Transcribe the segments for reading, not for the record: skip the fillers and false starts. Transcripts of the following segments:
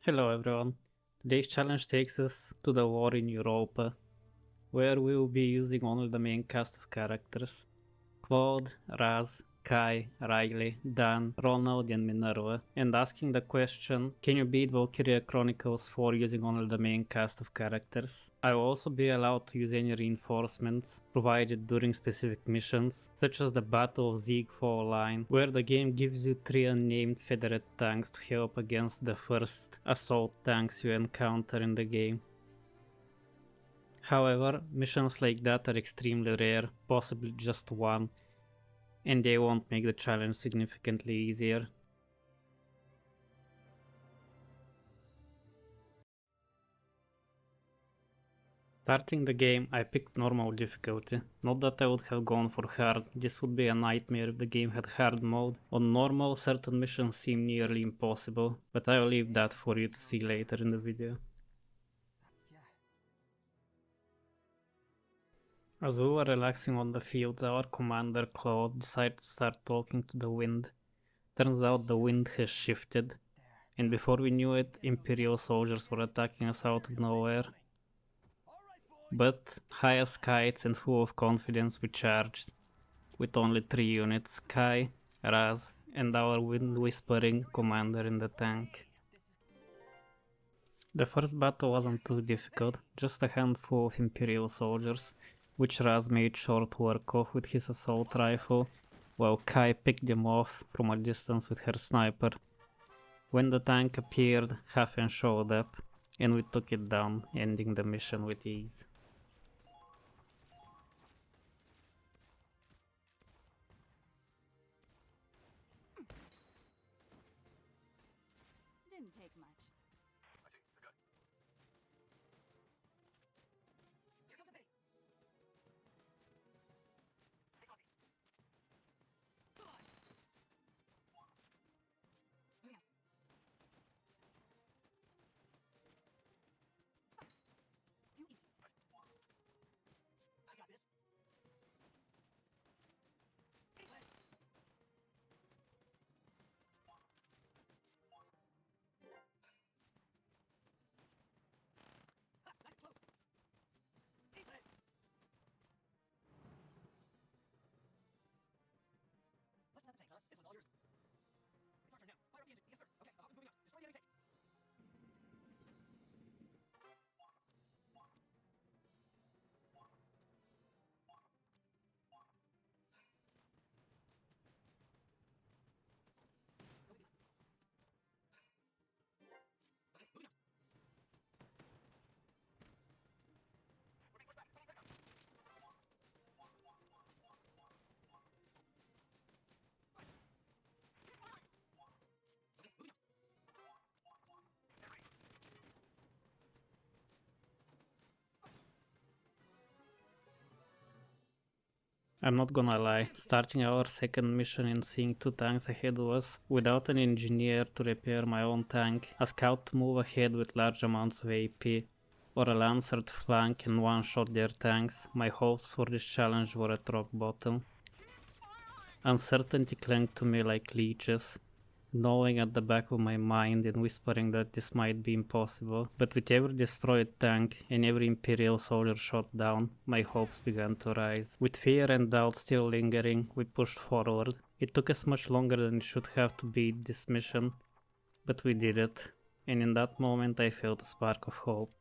Hello everyone. Today's challenge takes us to the war in Europa, where we will be using only the main cast of characters. Claude, Raz, Kai, Riley, Dan, Ronald and Minerva, and asking the question, can you beat Valkyria Chronicles 4 using only the main cast of characters? I will also be allowed to use any reinforcements provided during specific missions, such as the Battle of Ziegfall Line, where the game gives you 3 unnamed Federate tanks to help against the first assault tanks you encounter in the game. However, missions like that are extremely rare, possibly just one, and they won't make the challenge significantly easier. Starting the game, I picked normal difficulty. Not that I would have gone for hard, this would be a nightmare if the game had hard mode. On normal, certain missions seem nearly impossible, but I will leave that for you to see later in the video. As we were relaxing on the fields, our commander Claude decided to start talking to the wind. Turns out the wind has shifted, and before we knew it, Imperial soldiers were attacking us out of nowhere. But, high as kites and full of confidence, we charged, with only 3 units, Kai, Raz, and our wind-whispering commander in the tank. The first battle wasn't too difficult, just a handful of Imperial soldiers, which Raz made short work of with his assault rifle, while Kai picked them off from a distance with her sniper. When the tank appeared, Hafen showed up, and we took it down, ending the mission with ease. Didn't take much. Too easy. I got this. Let's not the tanks, huh? This one's all yours. It's our turn now. Fire up the engine. Yes, sir. Okay, the Hawkman's moving out. Destroy the enemy tank. Okay, moving out. Okay, moving out. I'm not gonna lie, starting our second mission and seeing 2 tanks ahead of us, without an engineer to repair my own tank, a scout to move ahead with large amounts of AP, or a lancer to flank and one-shot their tanks, my hopes for this challenge were at rock bottom. Uncertainty clung to me like leeches, gnawing at the back of my mind and whispering that this might be impossible. But with every destroyed tank and every Imperial soldier shot down, my hopes began to rise. With fear and doubt still lingering, we pushed forward. It took us much longer than it should have to beat this mission, but we did it, and in that moment I felt a spark of hope.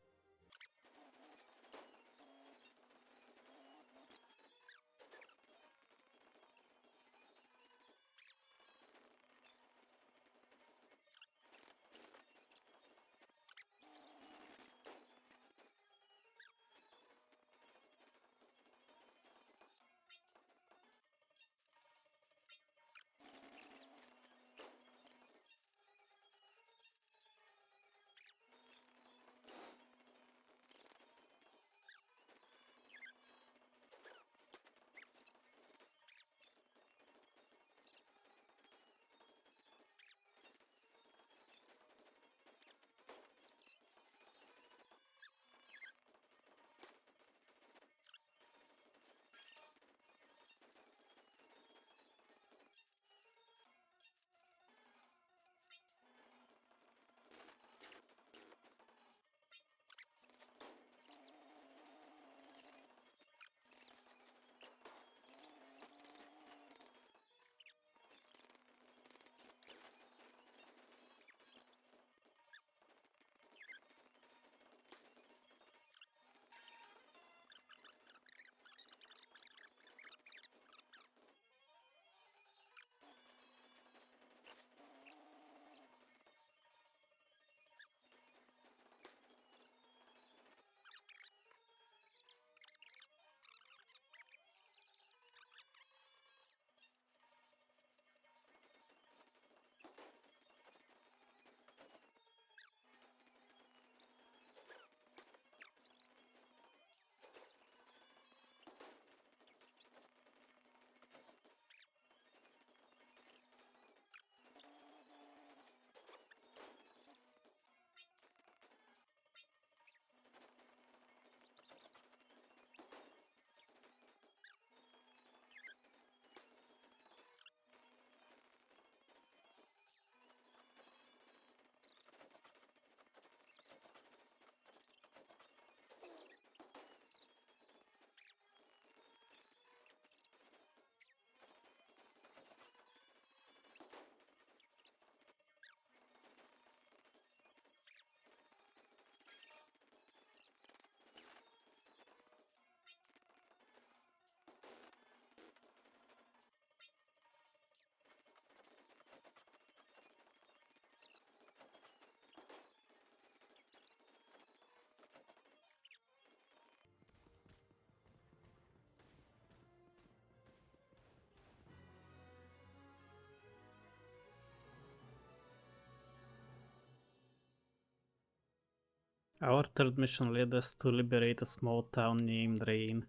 Our third mission led us to liberate a small town named Rain,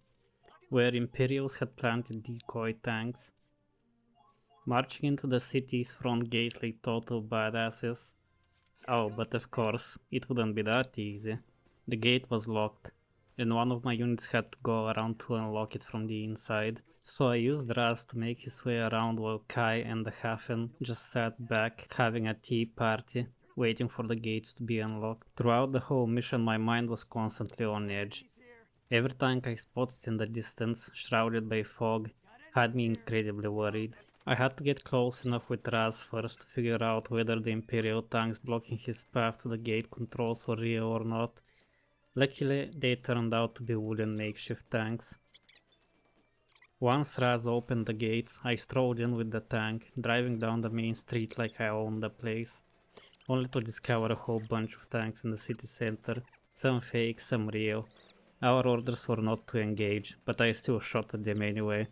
where Imperials had planted decoy tanks. Marching into the city's front gate like total badasses. Oh, but of course, it wouldn't be that easy. The gate was locked, and one of my units had to go around to unlock it from the inside. So I used Raz to make his way around while Kai and the Hafen just sat back having a tea party, waiting for the gates to be unlocked. Throughout the whole mission my mind was constantly on edge. Every tank I spotted in the distance, shrouded by fog, had me incredibly worried. I had to get close enough with Raz first to figure out whether the Imperial tanks blocking his path to the gate controls were real or not. Luckily, they turned out to be wooden makeshift tanks. Once Raz opened the gates, I strolled in with the tank, driving down the main street like I owned the place, only to discover a whole bunch of tanks in the city center, some fake, some real. Our orders were not to engage, but I still shot at them anyway.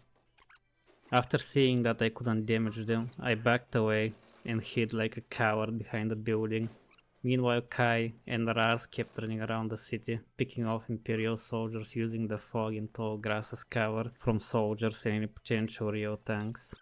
After seeing that I couldn't damage them, I backed away and hid like a coward behind a building. Meanwhile, Kai and Raz kept running around the city, picking off Imperial soldiers using the fog and tall grass as cover from soldiers and any potential real tanks.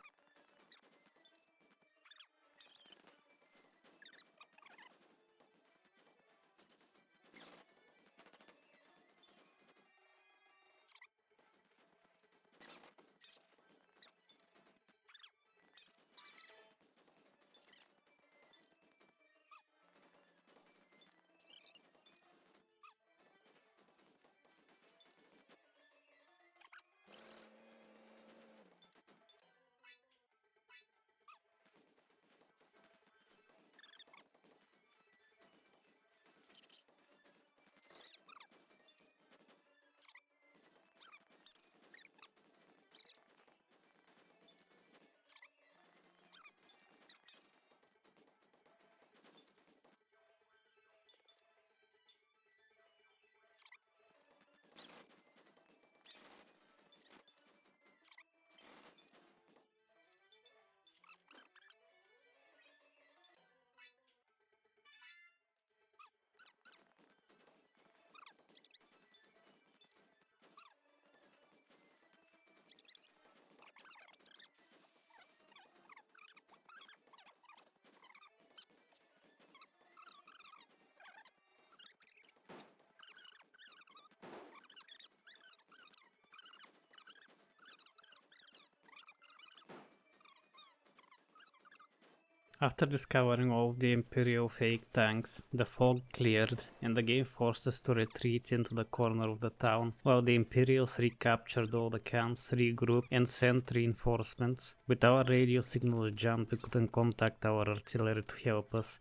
After discovering all of the Imperial fake tanks, the fog cleared and the game forced us to retreat into the corner of the town, while the Imperials recaptured all the camps, regrouped and sent reinforcements. With our radio signal jammed, we couldn't contact our artillery to help us,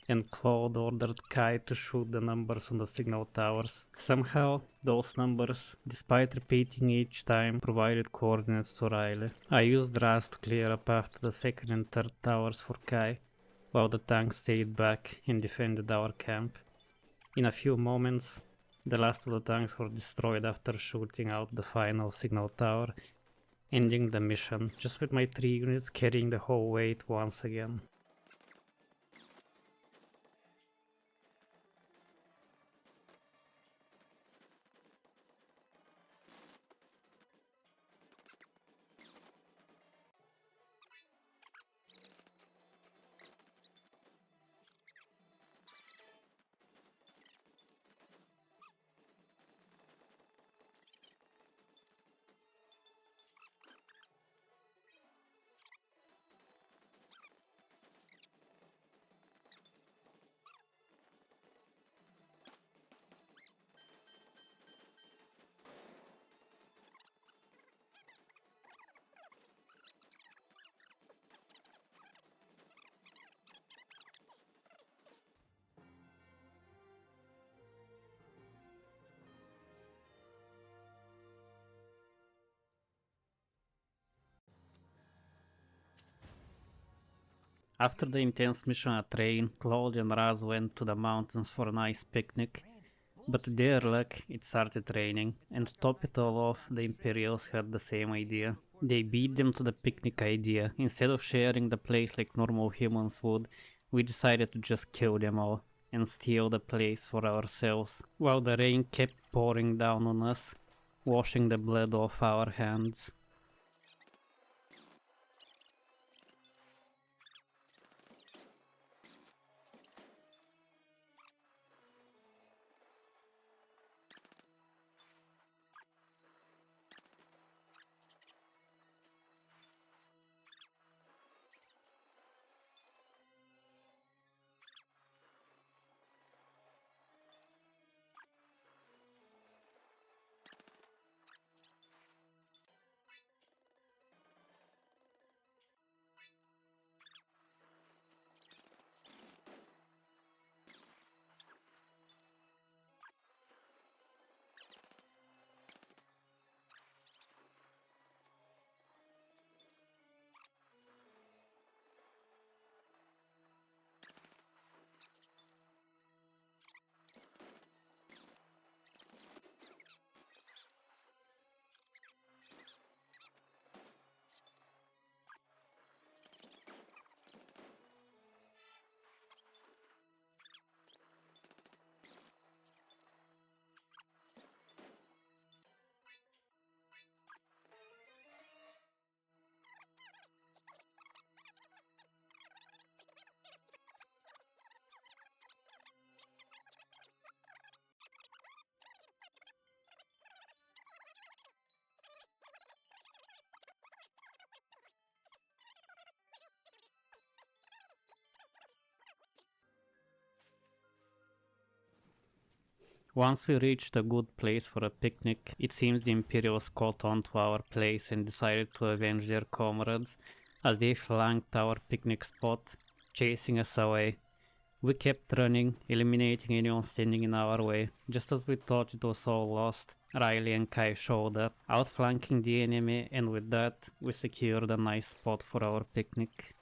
and Claude ordered Kai to shoot the numbers on the signal towers. Somehow, those numbers, despite repeating each time, provided coordinates to Riley. I used Raz to clear a path to the second and third towers for Kai, while the tanks stayed back and defended our camp. In a few moments, the last of the tanks were destroyed after shooting out the final signal tower, ending the mission, just with my 3 units carrying the whole weight once again. After the intense mission at Rain, Claude and Raz went to the mountains for a nice picnic, but to their luck it started raining, and to top it all off, the Imperials had the same idea. They beat them to the picnic idea. Instead of sharing the place like normal humans would, we decided to just kill them all. and steal the place for ourselves, while the rain kept pouring down on us, washing the blood off our hands. Once we reached a good place for a picnic, it seems the Imperials caught on to our place and decided to avenge their comrades, as they flanked our picnic spot, chasing us away. We kept running, eliminating anyone standing in our way. Just as we thought it was all lost, Riley and Kai showed up, outflanking the enemy, and with that, we secured a nice spot for our picnic.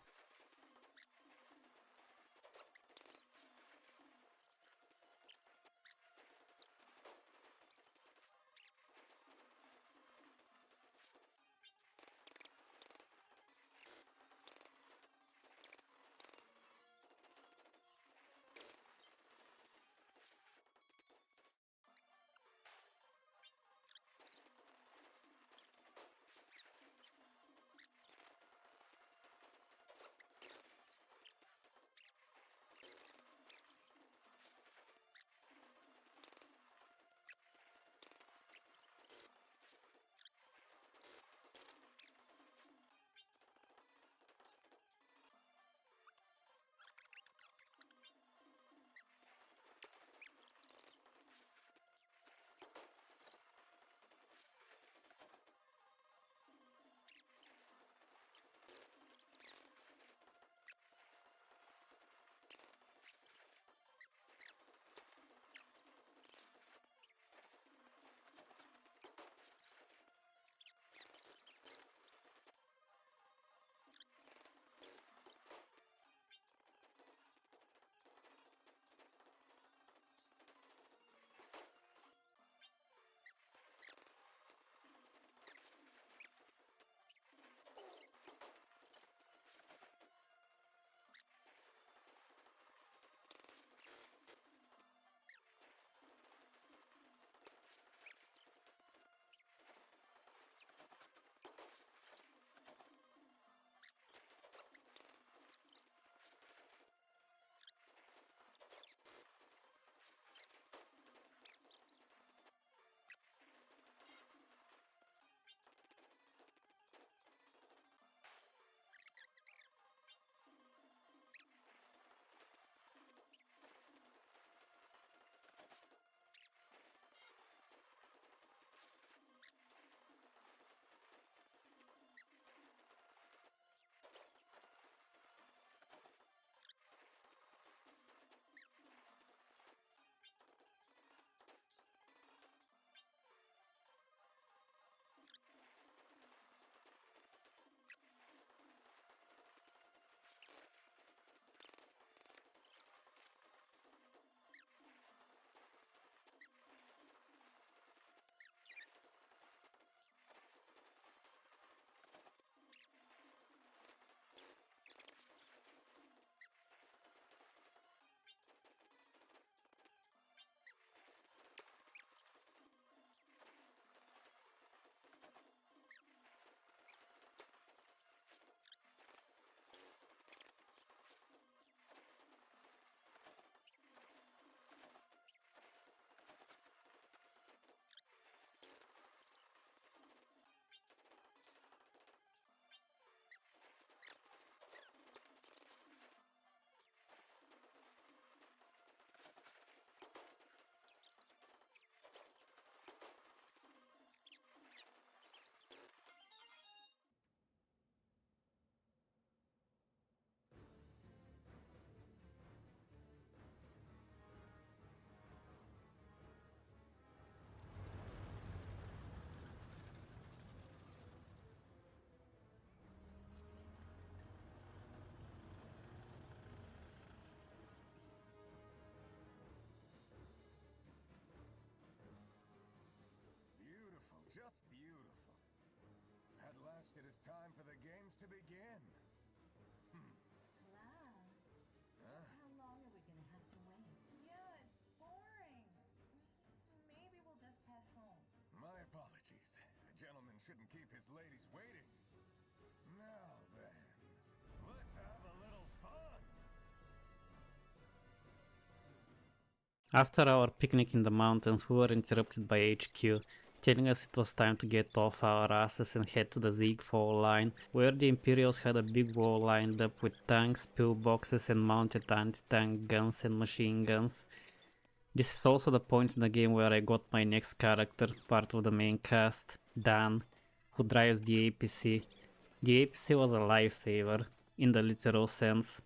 begin? Class, Huh? how long are we gonna have to wait? Yeah, it's boring. Maybe we'll just head home. My apologies. A gentleman shouldn't keep his ladies waiting. Now then, let's have a little fun. After our picnic in the mountains, we were interrupted by HQ, telling us it was time to get off our asses and head to the Ziegfeld line, where the Imperials had a big wall lined up with tanks, pillboxes, and mounted anti-tank guns and machine guns. This is also the point in the game where I got my next character, part of the main cast, Dan, who drives the APC. The APC was a lifesaver, in the literal sense.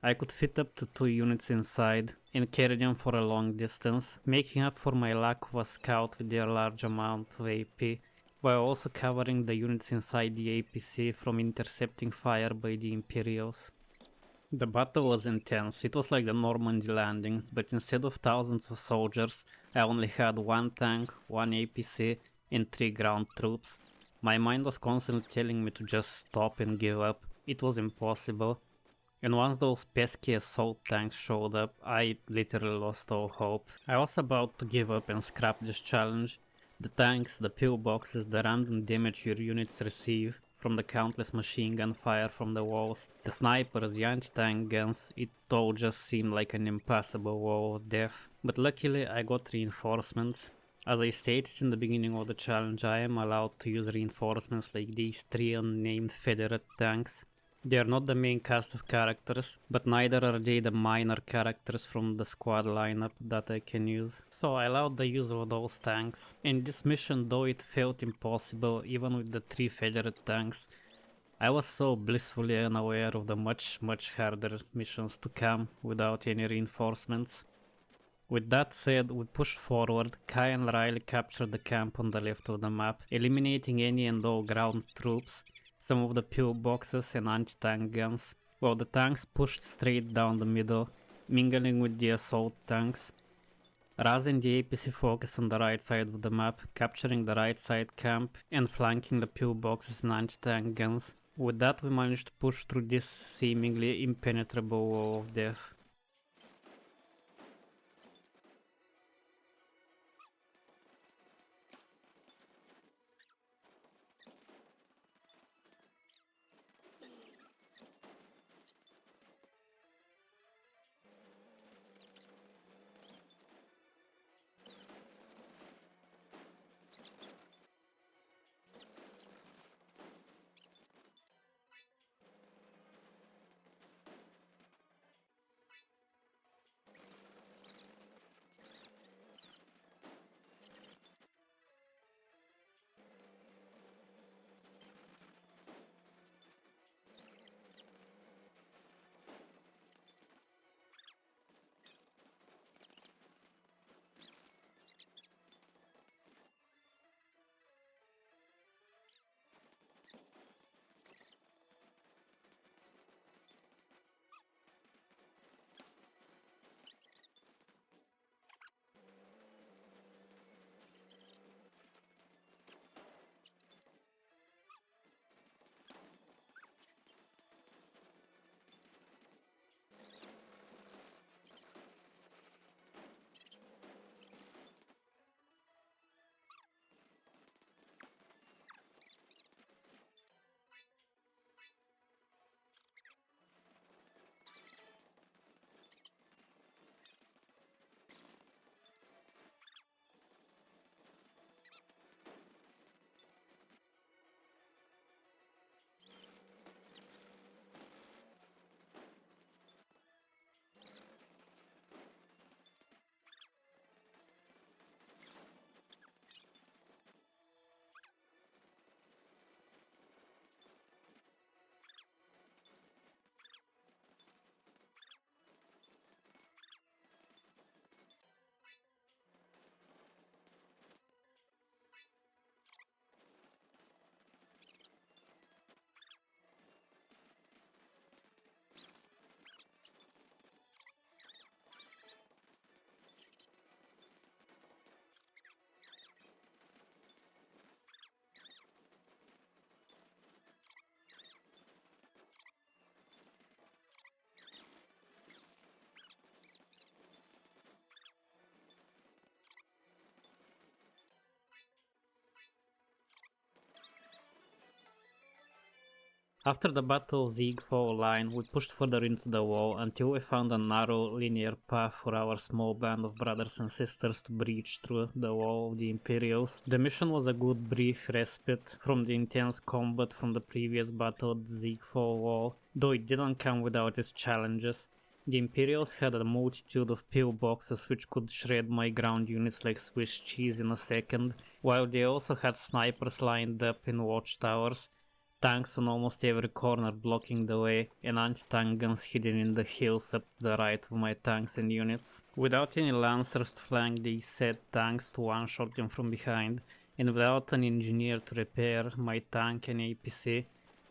I could fit up to 2 units inside and carry them for a long distance, making up for my lack of a scout with their large amount of AP, while also covering the units inside the APC from intercepting fire by the Imperials. The battle was intense. It was like the Normandy landings, but instead of thousands of soldiers, I only had 1 tank, 1 APC, and 3 ground troops. My mind was constantly telling me to just stop and give up. It was impossible. And once those pesky assault tanks showed up, I literally lost all hope. I was about to give up and scrap this challenge. The tanks, the pillboxes, the random damage your units receive from the countless machine gun fire from the walls, the snipers, the anti-tank guns, it all just seemed like an impassable wall of death. But luckily I got reinforcements. As I stated in the beginning of the challenge, I am allowed to use reinforcements like these 3 unnamed Federate tanks. They are not the main cast of characters, but neither are they the minor characters from the squad lineup that I can use. So I allowed the use of those tanks. In this mission, though it felt impossible even with the 3 Federate tanks, I was so blissfully unaware of the much harder missions to come without any reinforcements. With that said, we pushed forward. Kai and Riley captured the camp on the left of the map, eliminating any and all ground troops, some of the pillboxes and anti-tank guns, while the tanks pushed straight down the middle, mingling with the assault tanks. Raz and the APC focused on the right side of the map, capturing the right side camp and flanking the pillboxes and anti-tank guns. With that, we managed to push through this seemingly impenetrable wall of death. After the Battle of the Igfo line, we pushed further into the wall until we found a narrow, linear path for our small band of brothers and sisters to breach through the wall of the Imperials. The mission was a good brief respite from the intense combat from the previous battle at the Igfo wall, though it didn't come without its challenges. The Imperials had a multitude of pillboxes which could shred my ground units like Swiss cheese in a second, while they also had snipers lined up in watchtowers, tanks on almost every corner blocking the way, and anti-tank guns hidden in the hills up to the right of my tanks and units. Without any lancers to flank these said tanks to one-shot them from behind, and without an engineer to repair my tank and APC,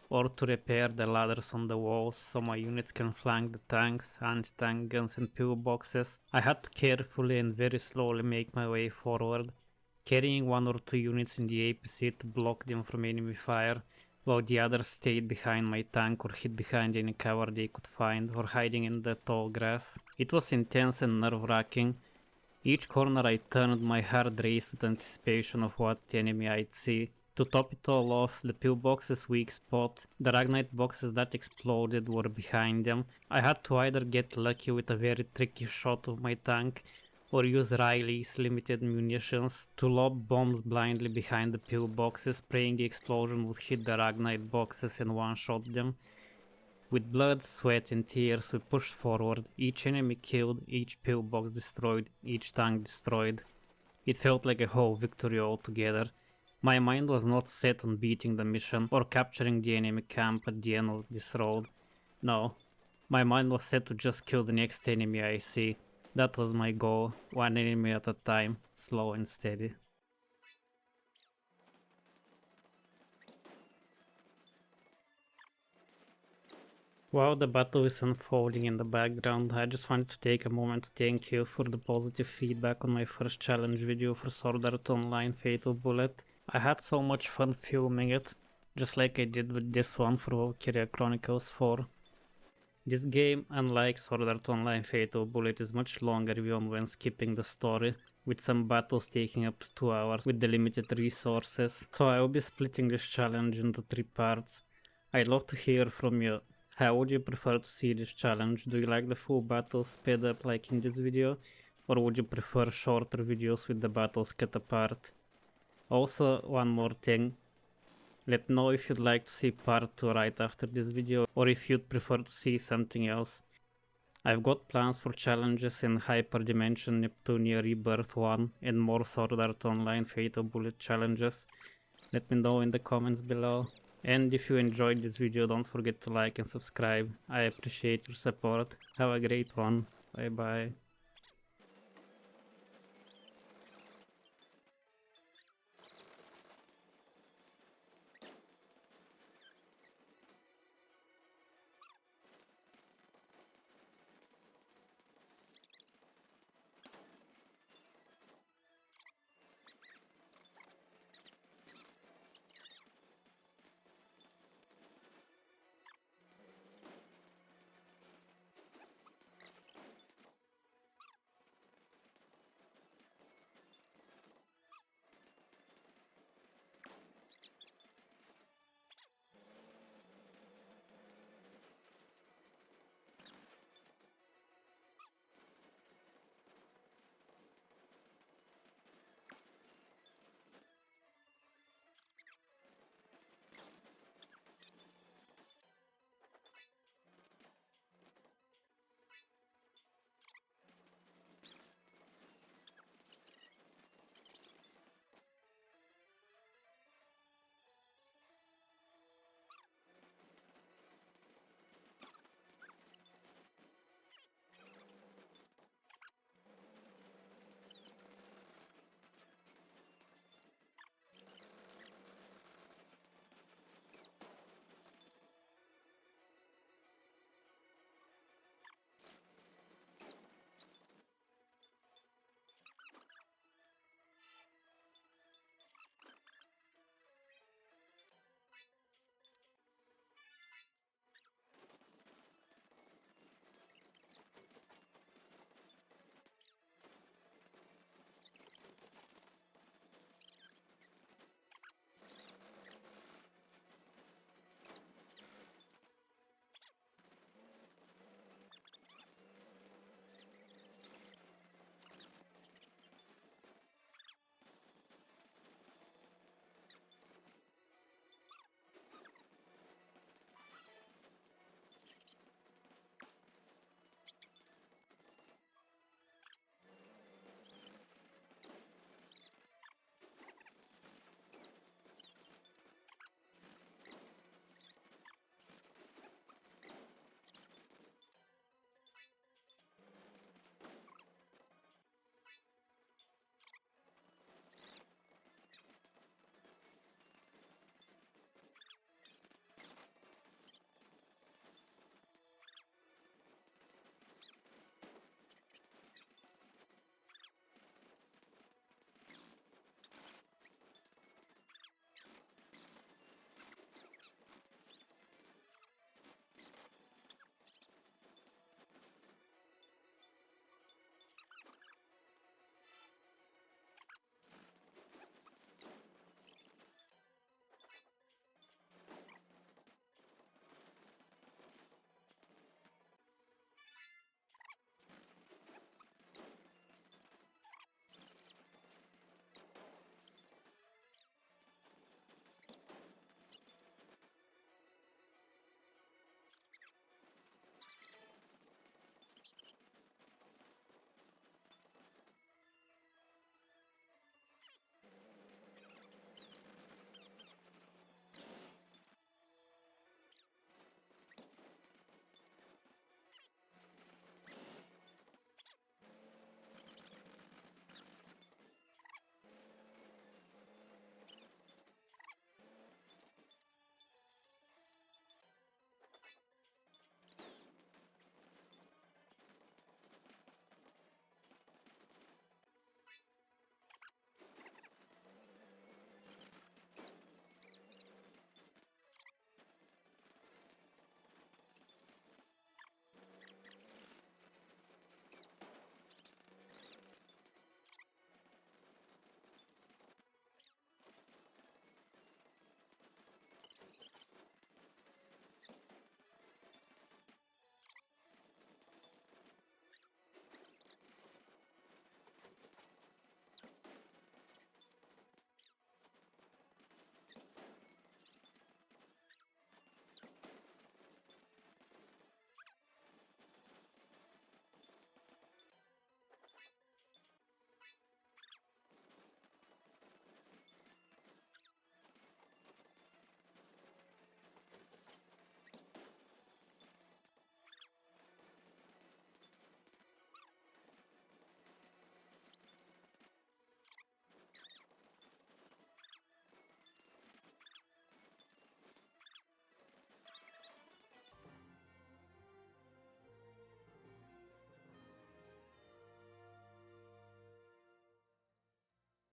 or to repair the ladders on the walls so my units can flank the tanks, anti-tank guns and pillboxes, I had to carefully and very slowly make my way forward, carrying 1 or 2 units in the APC to block them from enemy fire, while the others stayed behind my tank or hid behind any cover they could find, or hiding in the tall grass. It was intense and nerve-wracking. Each corner I turned, my heart raced with anticipation of what enemy I'd see. To top it all off, the pillbox's weak spot, the Ragnite boxes that exploded, were behind them. I had to either get lucky with a very tricky shot of my tank, or use Riley's limited munitions to lob bombs blindly behind the pillboxes, praying the explosion would hit the Ragnite boxes and one-shot them. With blood, sweat and tears we pushed forward, each enemy killed, each pillbox destroyed, each tank destroyed. It felt like a whole victory altogether. My mind was not set on beating the mission or capturing the enemy camp at the end of this road. No, my mind was set to just kill the next enemy I see. That was my goal, one enemy at a time, slow and steady. While the battle is unfolding in the background, I just wanted to take a moment to thank you for the positive feedback on my first challenge video for Sword Art Online Fatal Bullet. I had so much fun filming it, just like I did with this one for Valkyria Chronicles 4. This game, unlike Sword Art Online Fatal Bullet, is much longer even when skipping the story, with some battles taking up to 2 hours with the limited resources. So I will be splitting this challenge into 3 parts. I'd love to hear from you. How would you prefer to see this challenge? Do you like the full battles sped up like in this video? Or would you prefer shorter videos with the battles cut apart? Also, one more thing. Let me know if you'd like to see part 2 right after this video, or if you'd prefer to see something else. I've got plans for challenges in Hyperdimension Neptunia Rebirth 1 and more Sword Art Online Fatal Bullet challenges. Let me know in the comments below. And if you enjoyed this video, don't forget to like and subscribe. I appreciate your support. Have a great one. Bye bye.